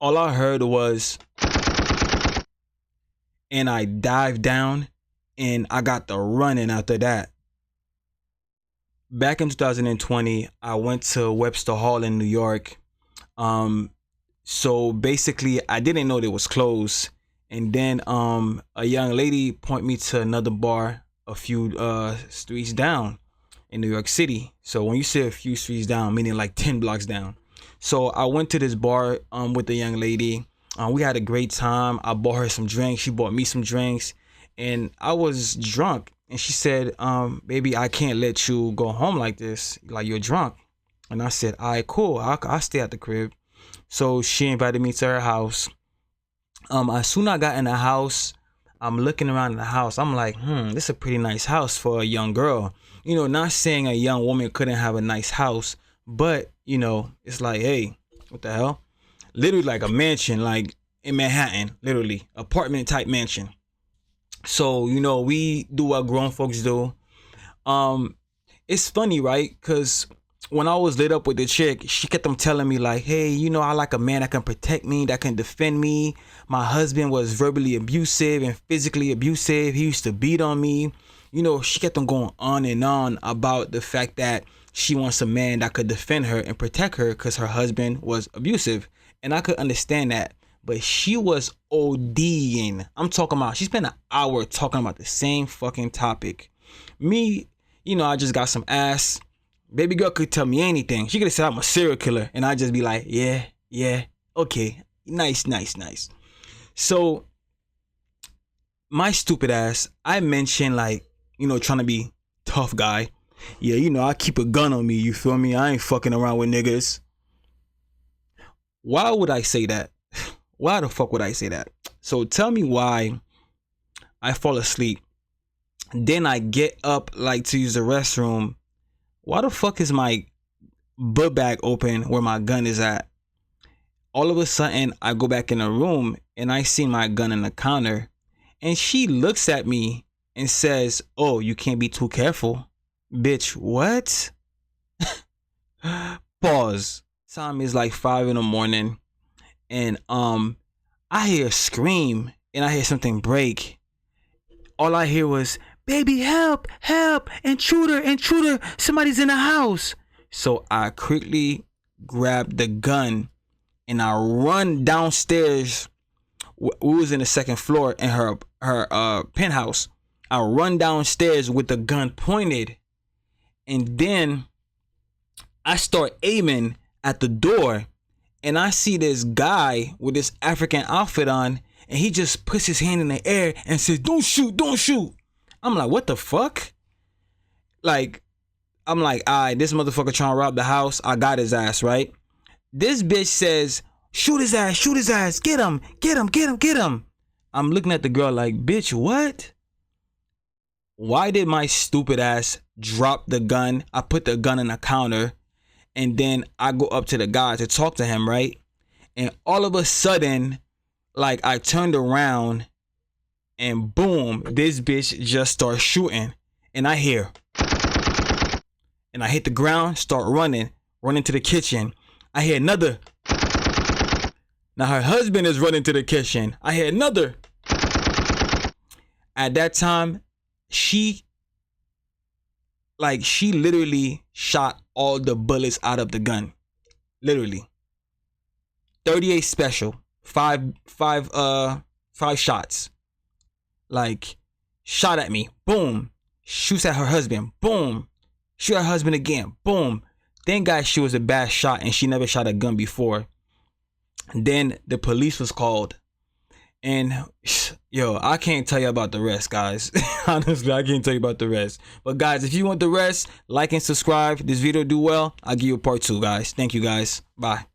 All I heard was, and I dived down and I got the running after that. Back in 2020, I went to Webster Hall in New York. So basically I didn't know it was closed. And then a young lady point me to another bar a few streets down in New York City. So when you say a few streets down, meaning like 10 blocks down. So I went to this bar with the young lady. We had a great time. I bought her some drinks. She bought me some drinks. And I was drunk. And she said, baby, I can't let you go home like this. Like, you're drunk. And I said, all right, cool. I'll stay at the crib. So she invited me to her house. As soon as I got in the house, I'm looking around the house. I'm like, this is a pretty nice house for a young girl. You know, not saying a young woman couldn't have a nice house, but, you know, it's like, hey, what the hell? Literally like a mansion, like in Manhattan, literally apartment type mansion. So, you know, we do what grown folks do. It's funny, right? Because when I was lit up with the chick, she kept on telling me like, hey, you know, I like a man that can protect me, that can defend me. My husband was verbally abusive and physically abusive. He used to beat on me. You know, she kept on going on and on about the fact that she wants a man that could defend her and protect her because her husband was abusive. And I could understand that. But she was ODing. I'm talking about, she spent an hour talking about the same fucking topic. Me, you know, I just got some ass. Baby girl could tell me anything. She could have said I'm a serial killer. And I'd just be like, yeah, okay. Nice. So, my stupid ass, I mentioned like, you know, trying to be tough guy. Yeah, you know, I keep a gun on me, you feel me? I ain't fucking around with niggas. Why would I say that? Why the fuck would I say that? So tell me why I fall asleep. Then I get up like to use the restroom. Why the fuck is my book bag open where my gun is at? All of a sudden I go back in the room and I see my gun in the counter. And she looks at me and says, oh, you can't be too careful. Bitch, what? Pause. Time is like 5 in the morning. And I hear a scream and I hear something break. All I hear was, baby, help, intruder, somebody's in the house. So I quickly grab the gun and I run downstairs. We was in the second floor in her penthouse. I run downstairs with the gun pointed. And then I start aiming at the door. And I see this guy with this African outfit on, and he just puts his hand in the air and says, don't shoot. I'm like, what the fuck? Like, I'm like, all right, this motherfucker trying to rob the house. I got his ass, right? This bitch says, shoot his ass, get him. I'm looking at the girl like, bitch, what? Why did my stupid ass drop the gun? I put the gun in the counter. And then I go up to the guy to talk to him, right? And all of a sudden, like, I turned around and boom, this bitch just starts shooting. And I hear, and I hit the ground, start running to the kitchen. I hear another. Now her husband is running to the kitchen. I hear another. At that time, she literally shot all the bullets out of the gun. Literally. 38 special. Five shots. Like, shot at me. Boom. Shoots at her husband. Boom. Shoot at her husband again. Boom. Thank God she was a bad shot and she never shot a gun before. And then the police was called. And yo, I can't tell you about the rest, guys. Honestly, I can't tell you about the rest. But guys, if you want the rest, like and subscribe. This video do well, I'll give you a part 2, guys. Thank you, guys. Bye.